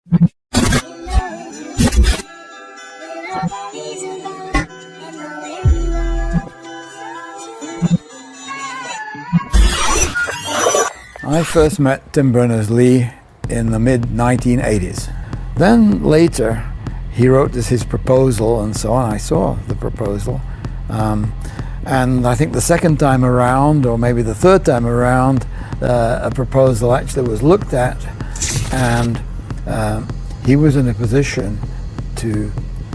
I first met Tim Berners-Lee in the mid-1980s. Then later, he wrote his proposal and so on. I saw the proposal. And I think the second time around, or maybe the third time around, a proposal actually was looked at, and he was in a position to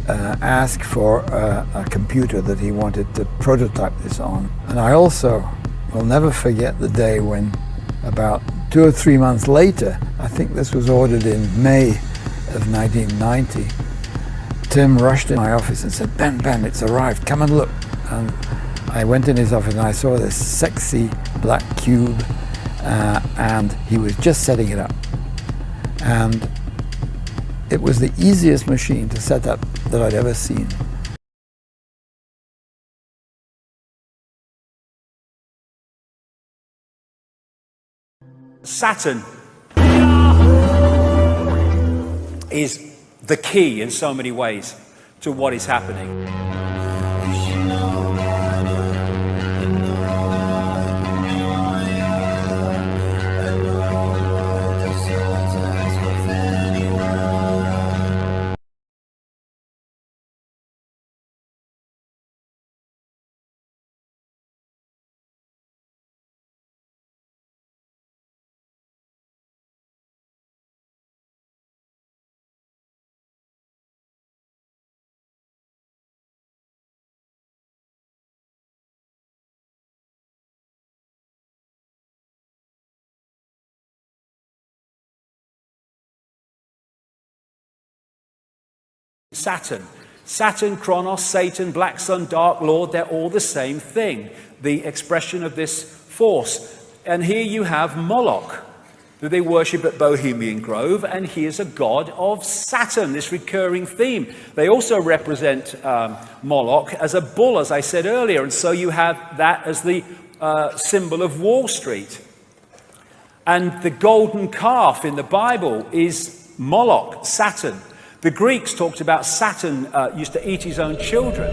ask for a computer that he wanted to prototype this on. And I also will never forget the day when, about 2 or 3 months later, I think this was ordered in May of 1990, Tim rushed in my office and said, Ben, it's arrived, come and look. And I went in his office and I saw this sexy black cube, and he was just setting it up. And it was the easiest machine to set up that I'd ever seen. Saturn is the key in so many ways to what is happening. Saturn, chronos, Satan, black sun, dark lord, they're all the same thing, the expression of this force. And here you have Moloch, that they worship at Bohemian Grove, and he is a god of Saturn, this recurring theme. They also represent Moloch as a bull, as I said earlier, and so you have that as the symbol of Wall Street. And the golden calf in the Bible is Moloch, Saturn. The Greeks talked about Saturn used to eat his own children.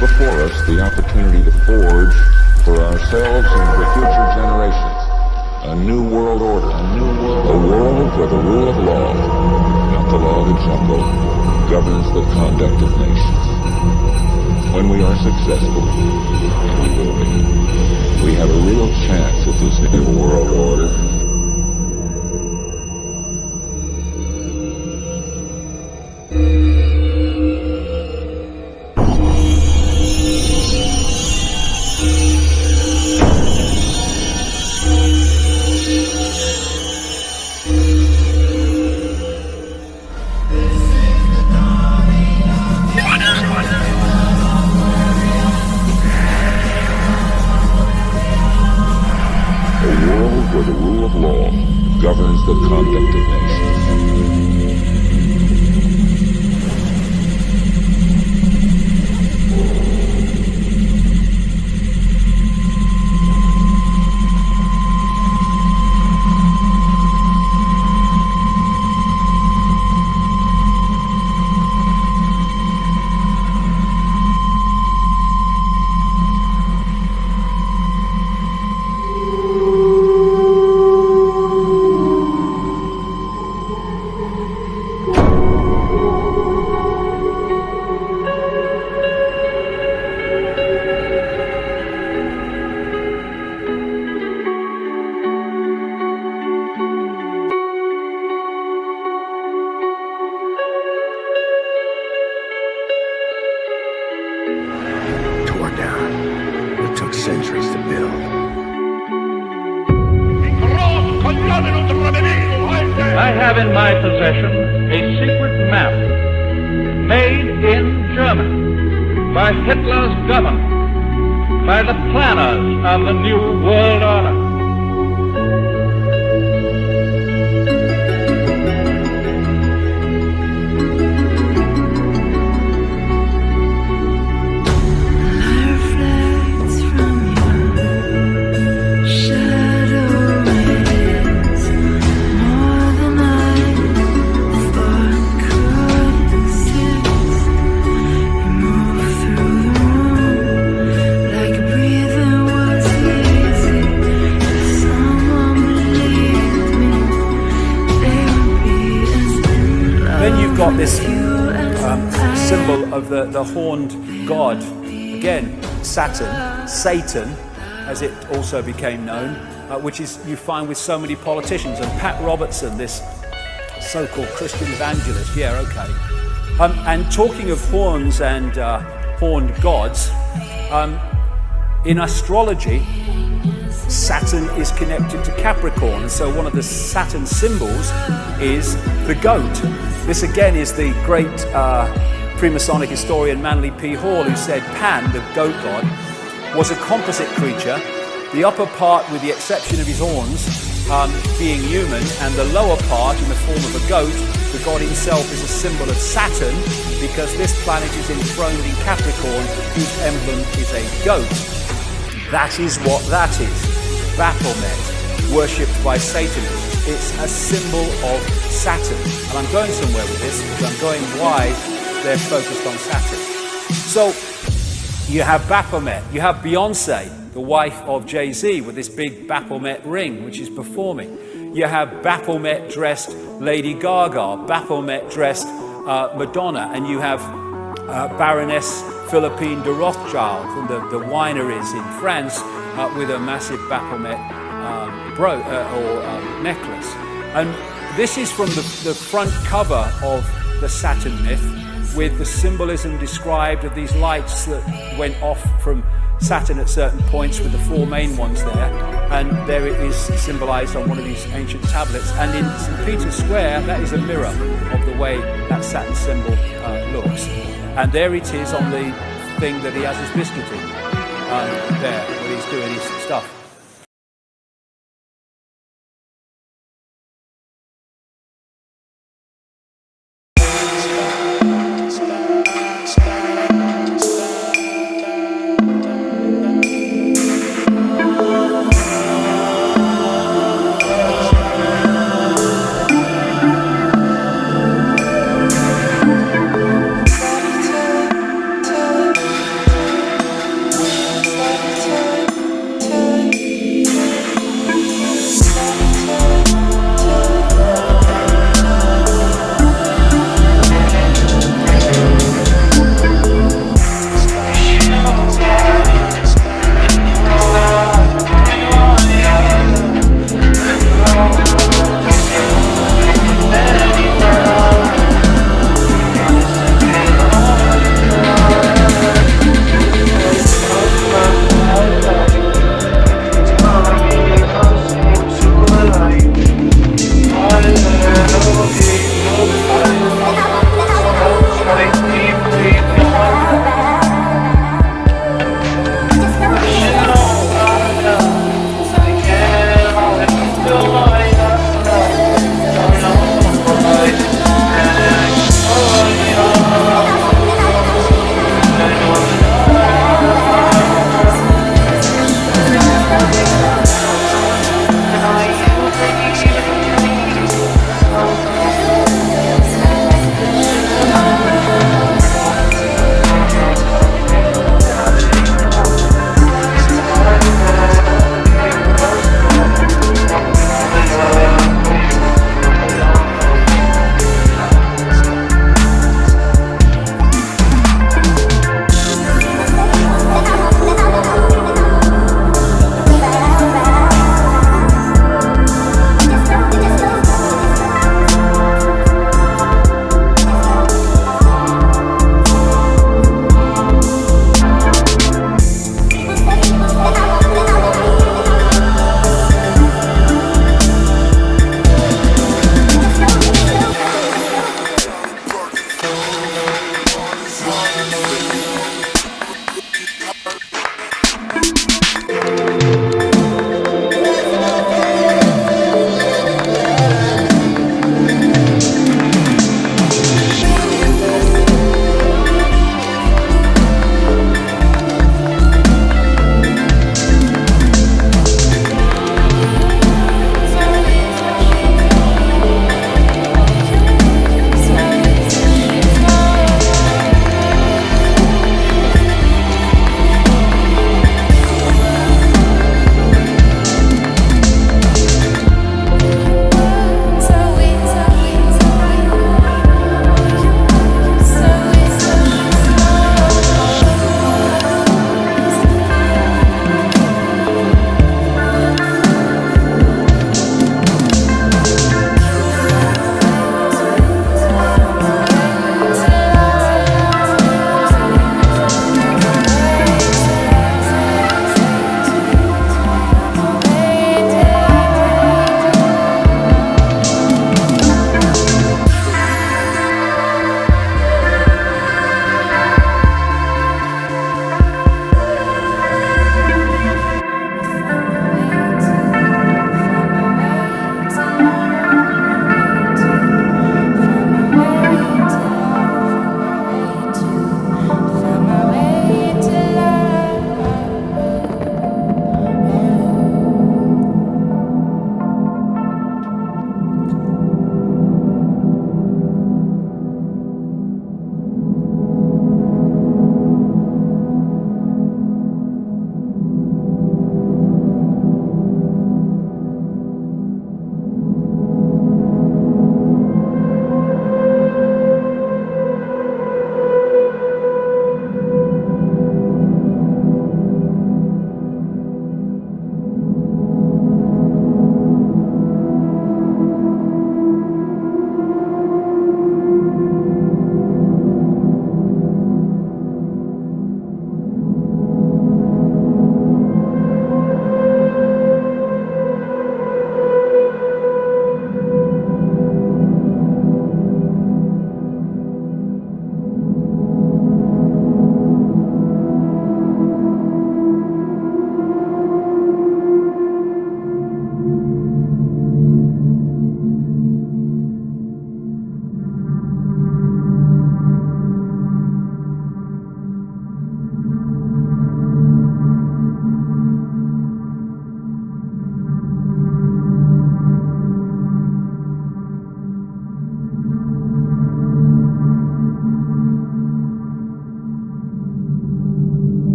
Before us the opportunity to forge for ourselves and for future generations a new world order, a world where the rule of law, not the law of the jungle, governs the conduct of nations. When we are successful, and we will be, we have a real chance at this new world order. Where the rule of have in my possession a secret map made in Germany by Hitler's government, by the planners of the New World Order. Got this symbol of the horned god, again Saturn, Satan, as it also became known, which is you find with so many politicians. And Pat Robertson, this so-called Christian evangelist, yeah, okay. And talking of horns and horned gods, in astrology, Saturn is connected to Capricorn, and so one of the Saturn symbols is the goat. This again is the great Freemasonic historian Manly P. Hall, who said Pan, the goat god, was a composite creature, the upper part, with the exception of his horns, being human, and the lower part in the form of a goat. The god himself is a symbol of Saturn, because this planet is enthroned in Capricorn, whose emblem is a goat. That is what that is. Baphomet, worshipped by Satanists. It's a symbol of Saturn. And I'm going somewhere with this, because I'm going why they're focused on Saturn. So you have Baphomet, you have Beyonce, the wife of Jay-Z, with this big Baphomet ring, which is performing. You have Baphomet-dressed Lady Gaga, Baphomet-dressed Madonna, and you have Baroness Philippine de Rothschild from the wineries in France with a massive Baphomet necklace. And this is from the front cover of the Saturn myth, with the symbolism described of these lights that went off from Saturn at certain points, with the four main ones there. And there it is symbolized on one of these ancient tablets. And in St. Peter's Square, that is a mirror of the way that Saturn symbol looks. And there it is on the thing that he has his biscuit in, there, when he's doing his stuff.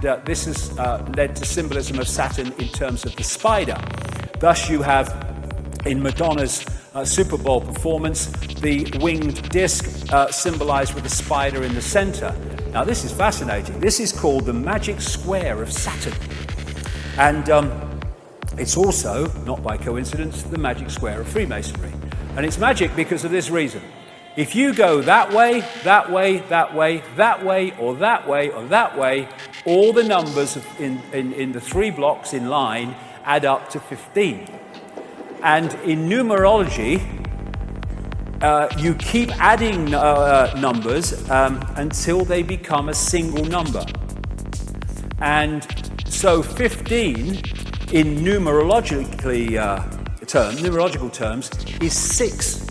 And this has led to symbolism of Saturn in terms of the spider. Thus you have, in Madonna's Super Bowl performance, the winged disc symbolized with a spider in the center. Now this is fascinating. This is called the magic square of Saturn. And it's also, not by coincidence, the magic square of Freemasonry. And it's magic because of this reason. If you go that way, that way, that way, that way, or that way, or that way, all the numbers in the 3 blocks in line add up to 15. And in numerology, you keep adding numbers until they become a single number. And so 15 in numerological terms is 6.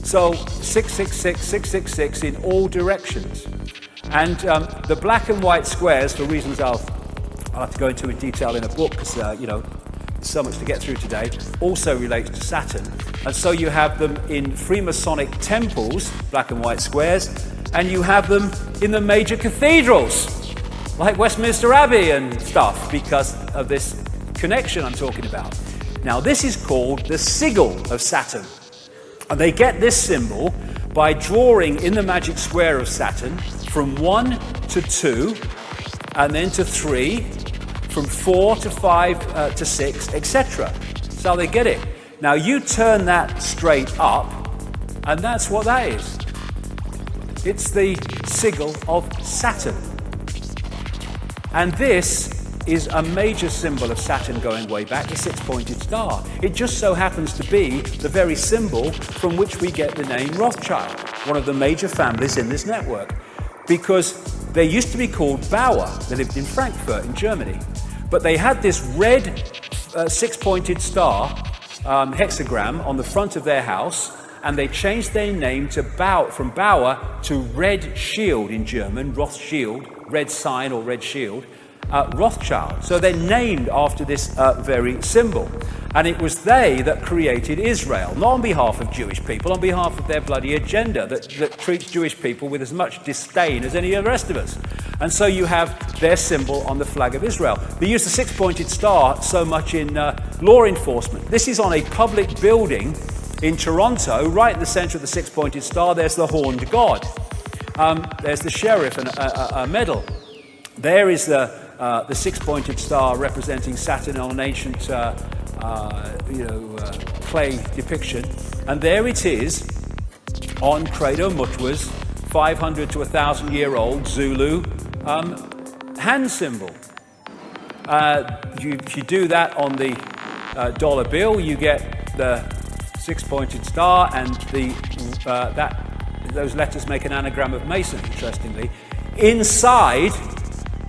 So 666, 666 in all directions. And the black and white squares, for reasons I'll have to go into in detail in a book, because you know, so much to get through today, also relates to Saturn. And so you have them in Freemasonic temples, black and white squares, and you have them in the major cathedrals, like Westminster Abbey and stuff, because of this connection I'm talking about. Now this is called the sigil of Saturn. And they get this symbol by drawing in the magic square of Saturn from 1 to 2, and then to 3, from 4 to 5 to 6, etc. That's how they get it. Now you turn that straight up, and that's what that is. It's the sigil of Saturn. And this is a major symbol of Saturn going way back, the 6-pointed star. It just so happens to be the very symbol from which we get the name Rothschild, one of the major families in this network. Because they used to be called Bauer. They lived in Frankfurt in Germany. But they had this red 6-pointed star hexagram on the front of their house, and they changed their name to from Bauer to Red Shield in German, Rothschild, red sign or red shield. Rothschild. So they're named after this very symbol. And it was they that created Israel, not on behalf of Jewish people, on behalf of their bloody agenda that treats Jewish people with as much disdain as any of the rest of us. And so you have their symbol on the flag of Israel. They use the 6-pointed star so much in law enforcement. This is on a public building in Toronto, right in the center of the 6-pointed star. There's the horned god. There's the sheriff and a medal. There is the 6-pointed star representing Saturn on an ancient, clay depiction, and there it is on 𝙄𝙡𝙡𝙪𝙢𝙤 500 to 1,000-year-old Zulu hand symbol. If you do that on the dollar bill, you get the 6-pointed star, and those letters make an anagram of Mason. Interestingly, inside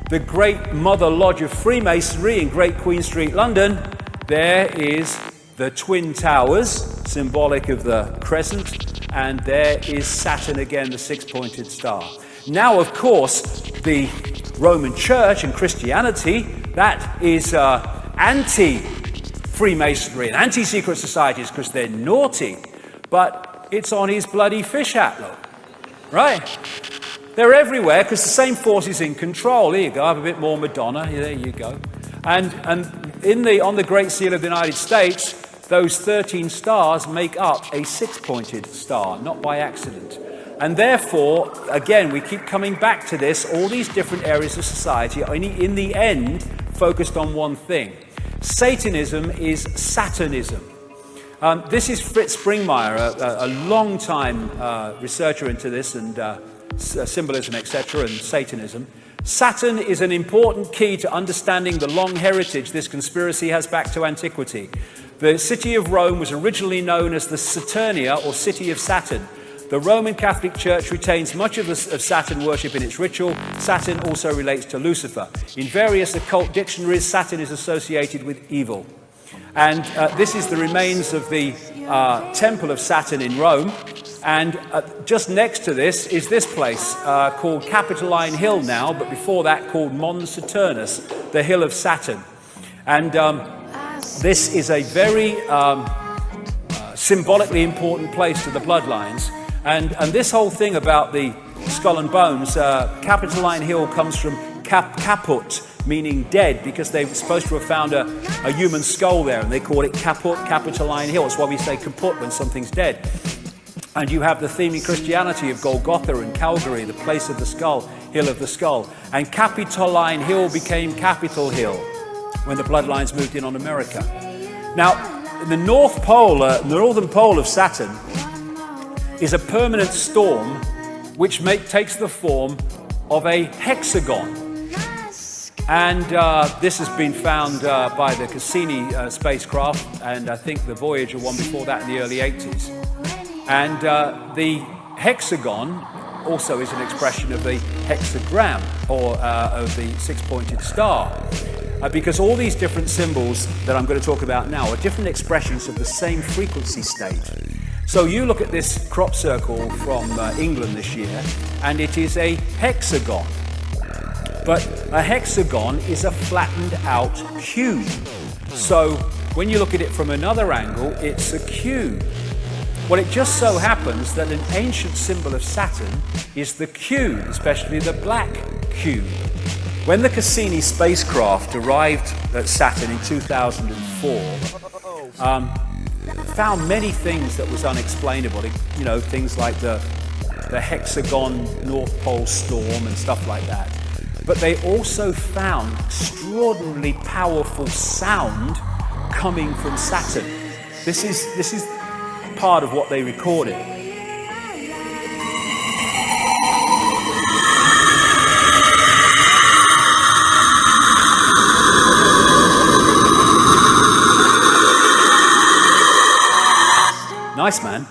the Great Mother Lodge of Freemasonry in Great Queen Street, London, there is the Twin Towers, symbolic of the crescent, and there is Saturn again, the 6-pointed star. Now, of course, the Roman Church and Christianity, that is anti-Freemasonry and anti-secret societies because they're naughty, but it's on his bloody fish hat, look, right? They're everywhere because the same force is in control. Here you go, I have a bit more Madonna. There you go. And on the Great Seal of the United States, those 13 stars make up a 6-pointed star, not by accident. And therefore, again, we keep coming back to this, all these different areas of society are in the end focused on one thing. Satanism is Saturnism. This is Fritz Springmeier, a long-time researcher into this and symbolism, etc., and Satanism. Saturn is an important key to understanding the long heritage this conspiracy has back to antiquity. The city of Rome was originally known as the Saturnia, or City of Saturn. The Roman Catholic Church retains much of Saturn worship in its ritual. Saturn also relates to Lucifer. In various occult dictionaries, Saturn is associated with evil. And this is the remains of the Temple of Saturn in Rome. And just next to this is this place called Capitoline Hill now, but before that called Mons Saturnus, the Hill of Saturn. And this is a very symbolically important place to the bloodlines. And this whole thing about the skull and bones, Capitoline Hill comes from caput, meaning dead, because they were supposed to have found a human skull there, and they call it Caput, Capitoline Hill. That's why we say kaput when something's dead. And you have the theme in Christianity of Golgotha and Calvary, the place of the skull, hill of the skull. And Capitoline Hill became Capitol Hill when the bloodlines moved in on America. Now, the North Pole, northern pole of Saturn, is a permanent storm which takes the form of a hexagon. And this has been found by the Cassini spacecraft, and I think the Voyager one before that in the early 80s. And the hexagon also is an expression of the hexagram, or of the six-pointed star. Because all these different symbols that I'm going to talk about now are different expressions of the same frequency state. So you look at this crop circle from England this year, and it is a hexagon. But a hexagon is a flattened out cube. So when you look at it from another angle, it's a cube. Well, it just so happens that an ancient symbol of Saturn is the cube, especially the black cube. When the Cassini spacecraft arrived at Saturn in 2004, found many things that was unexplainable. You know, things like the hexagon North Pole storm and stuff like that. But they also found extraordinarily powerful sound coming from Saturn. This is part of what they recorded. Nice, man.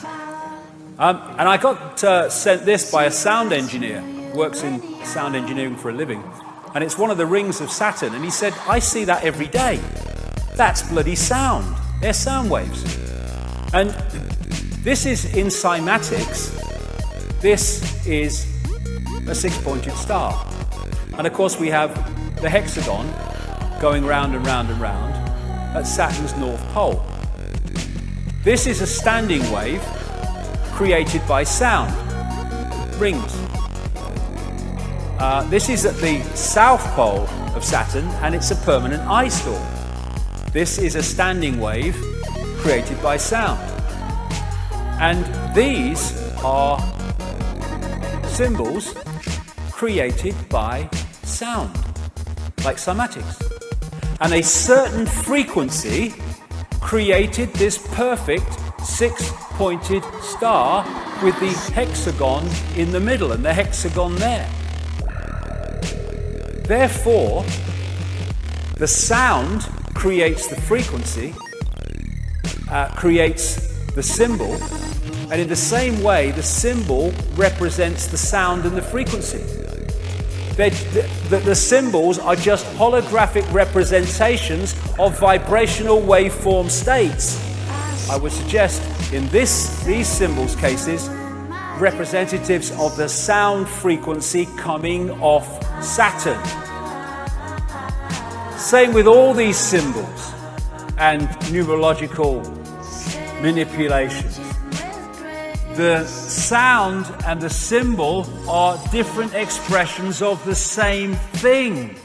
And I got sent this by a sound engineer who works in sound engineering for a living. And it's one of the rings of Saturn. And he said, I see that every day. That's bloody sound. They're sound waves. And this is in cymatics. This is a six-pointed star. And of course we have the hexagon going round and round and round at Saturn's North Pole. This is a standing wave created by sound, rings. This is at the South Pole of Saturn, and it's a permanent ice storm. This is a standing wave created by sound. And these are symbols created by sound, like cymatics. And a certain frequency created this perfect six-pointed star with the hexagon in the middle and the hexagon there. Therefore, the sound creates the frequency, creates the symbol, and in the same way, the symbol represents the sound and the frequency. The symbols are just holographic representations of vibrational waveform states. I would suggest in these symbols cases, representatives of the sound frequency coming off Saturn. Same with all these symbols and numerological manipulations. The sound and the symbol are different expressions of the same thing.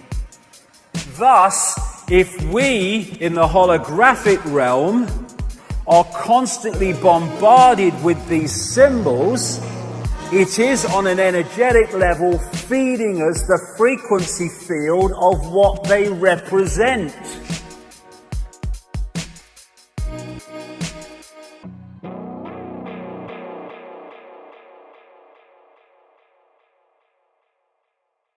Thus, if we in the holographic realm are constantly bombarded with these symbols, it is on an energetic level feeding us the frequency field of what they represent.